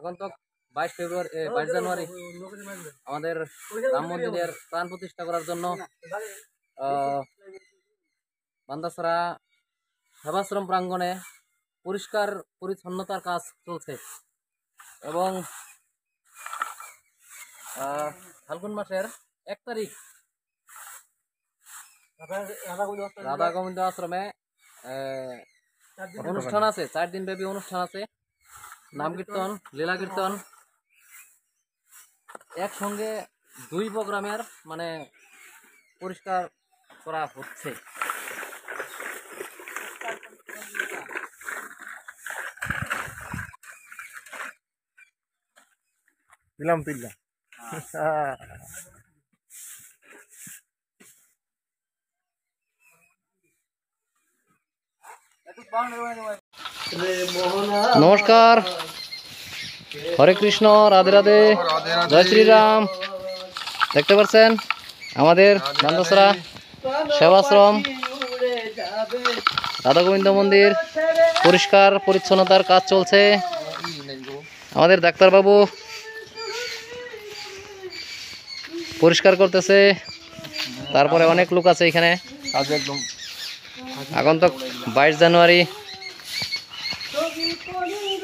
আগন্তুক 22 জানুয়ারি আমাদের রাম মন্দিরের প্রাণ প্রতিষ্ঠা করার জন্য বান্দাছড়া সেবাশ্রম প্রাঙ্গণে পরিষ্কার পরিচ্ছন্নতার কাজ চলছে এবং ফাল্গুন মাসের 1 তারিখ রাধা গোবিন্দ আশ্রমে অনুষ্ঠান আছে, 4 দিন ব্যাপী অনুষ্ঠান আছে। নাম কীর্তন, লীলা কীর্তন একসঙ্গে 2 প্রোগ্রামের মানে পরিষ্কার করা হচ্ছে। দিলাম পিল্লা নমস্কার, হরে কৃষ্ণ, রাধে রাধে, জয় শ্রীরাম। দেখতে পাচ্ছেন আমাদের বান্দাছড়া সেবাশ্রম রাধা গোবিন্দ মন্দির পরিষ্কার পরিচ্ছন্নতার কাজ চলছে। আমাদের ডাক্তারবাবু পরিষ্কার করতেছে, তারপরে অনেক লোক আছে এখানে। আগন্তুক 22 জানুয়ারি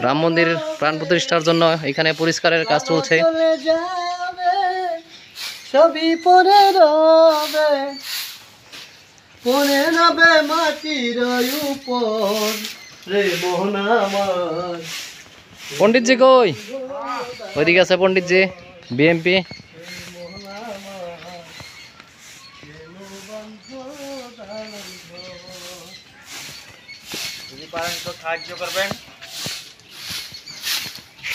রাম মন্দির প্রাণ প্রতিষ্ঠার জন্য এখানে পরিষ্কারের কাজ চলছে। সবই পরে রবে, পরে রবে মাটির উপর রে মোহন আমার। পণ্ডিতজি কই? ওইদিকে আছে পণ্ডিতজি, বিএমপি। সাহায্য করবেন,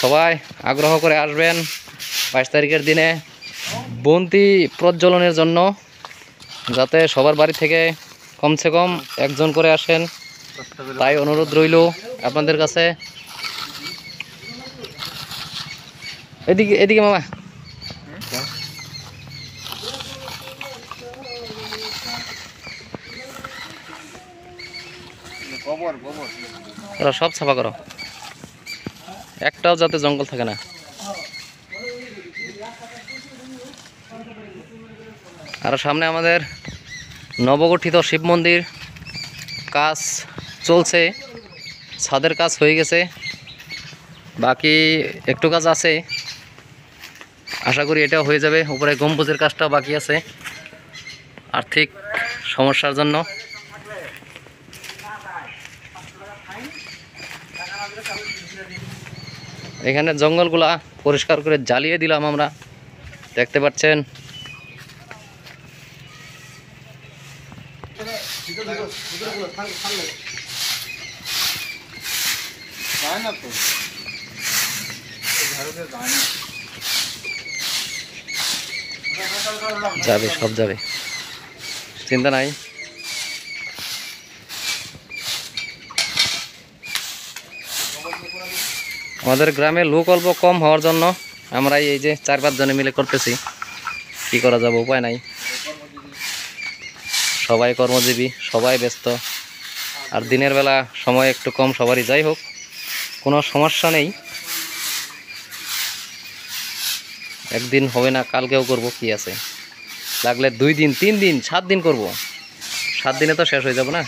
সবাই আগ্রহ করে আসবেন 22 তারিখের দিনে বন্তি প্রজ্বলনের জন্য, যাতে সবার বাড়ি থেকে কমসে কম একজন করে আসেন, তাই অনুরোধ রইল আপনাদের কাছে। এদিকে এদিকে মামা, ওরা সব সাফা করো, একটাও যাতে জঙ্গল থাকে না। আর সামনে আমাদের নবগঠিত শিব মন্দির কাজ চলছে, ছাদের কাজ হয়ে গেছে, বাকি একটু কাজ আছে। আশা করি এটাও হয়ে যাবে। উপরে গম্বুজের কাজটাও বাকি আছে আর্থিক সমস্যার জন্য। এখানে জঙ্গলগুলা পরিষ্কার করে জ্বালিয়ে দিলাম আমরা, দেখতে পাচ্ছেন। যাবে, সব যাবে, চিন্তা নাই। আমাদের গ্রামে লোক অল্প কম হওয়ার জন্য আমরা এই যে 4-5 জনে মিলে করতেছি। কি করা যাবে, উপায় নাই। সবাই কর্মজীবী, সবাই ব্যস্ত, আর দিনের বেলা সময় একটু কম সবারই। যাই হোক, কোনো সমস্যা নেই। একদিন হবে না, কালকেও করব, কি আছে, লাগলে 2 দিন 3 দিন 7 দিন করব। 7 দিনে তো শেষ হয়ে যাবে না।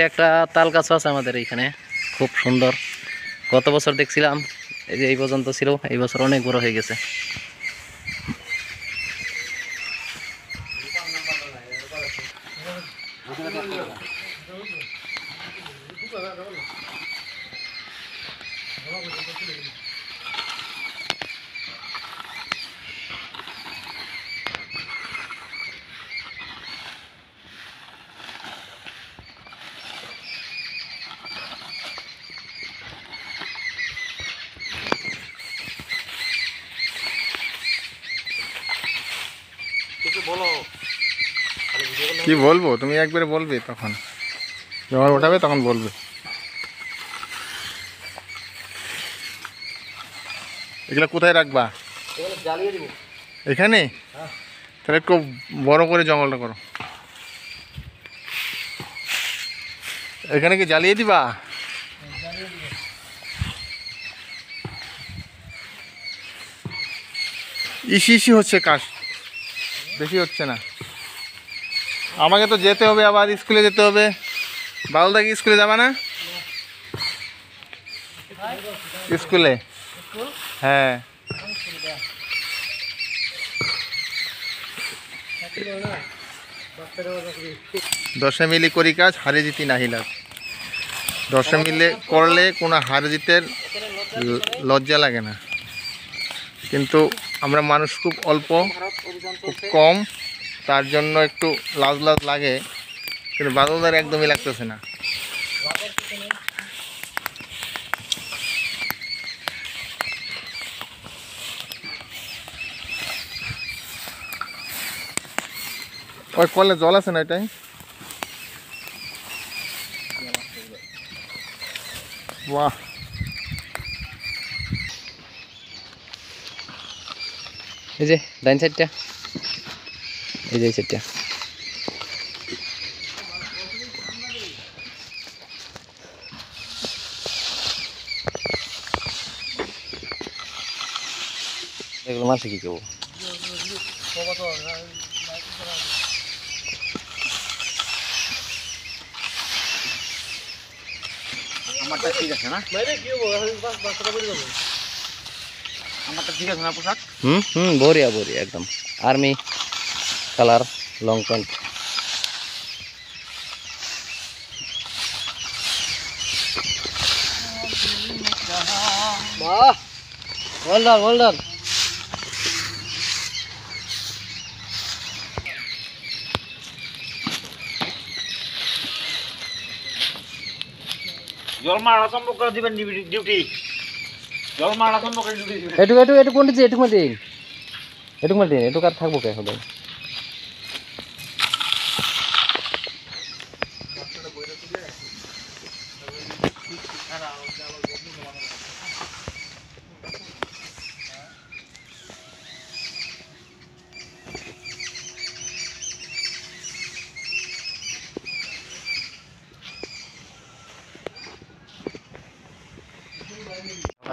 একটা তাল গাছ আছে আমাদের এইখানে, খুব সুন্দর। গত বছর দেখছিলাম, এই যে এই পর্যন্ত ছিল, এই বছর অনেক বড় হয়ে গেছে। কি বলবো, তুমি একবারে বলবে, তখন যখন ওঠাবে তখন বলবে। এগুলো কোথায় রাখবা? জ্বালিয়ে দিব। এখানে তাহলে একটু বড় করে জঙ্গলটা করো। এখানে কি জ্বালিয়ে দিবা? ইসি ইসি হচ্ছে কাজ, বেশি হচ্ছে না। আমাকে তো যেতে হবে, আবার স্কুলে যেতে হবে। বাউলদা কি স্কুলে যাবা না? স্কুলে? হ্যাঁ। দশে মিলে করি কাজ, হারে জিতি নাহি লাভ। দশে মিলে করলে কোনো হার জিতের লজ্জা লাগে না, কিন্তু আমরা মানুষ খুব অল্প, খুব কম, তার জন্য একটু লাজ লাজ লাগে। কিন্তু বাদলদার একদমই লাগতেছে না। ওই কলে জল আছে না এটাই? বাহ, এই যে ডাইন সাইডটা, এই যে এই সাইডটা। এগুলো মাসে কি কেউ আমারটা ঠিক আছে না? আমারটা ঠিক আছে না পোশাক? বড়িয়া বড়িয়া একদম আর্মি কালার লং প্যান্ট। বাহ, well done, well done. জল মারা সম্পর্ক দিবেন ডিউটি, জল মারা সম্পর্ক ডিউটি দিবেন। এটুক কোন দিচ্ছে, এটুক মাটি, এটুক আর থাকবো কে হবে।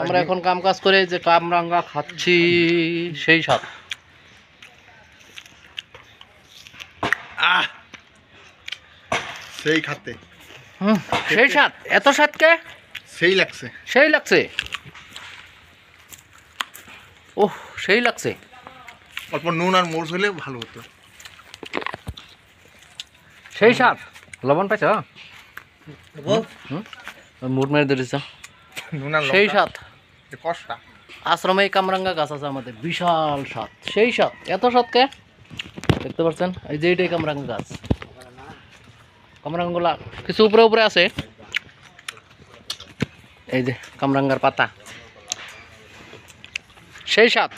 আমরা এখন কাম কাজ করে যে কামরাঙ্গা খাচ্ছি, সেই স্বাদ। সেই খাতে সেই স্বাদ, এত স্বাদ কে? সেই লাগছে। সেই লাগছে, ওহ সেই লাগছে। অল্প নুন আর মরিচ হলে ভালো হতো। সেই স্বাদ। লবণ পাইছ? মুড মেরে ধরেছ। নুন আর সেই স্বাদ। কষ্টা আশ্রমে কামরাঙ্গা গাছ আছে আমাদের, বিশাল স্বাদ, সেই স্বাদ। এত স্বাদ কে? দেখতে পাচ্ছেন, এই যে এইটাই কামরাঙ্গা গাছ। কামরাঙ্গুলা কিছু উপরে উপরে আছে, এই যে কামরাঙ্গার পাতা, সেই স্বাদ।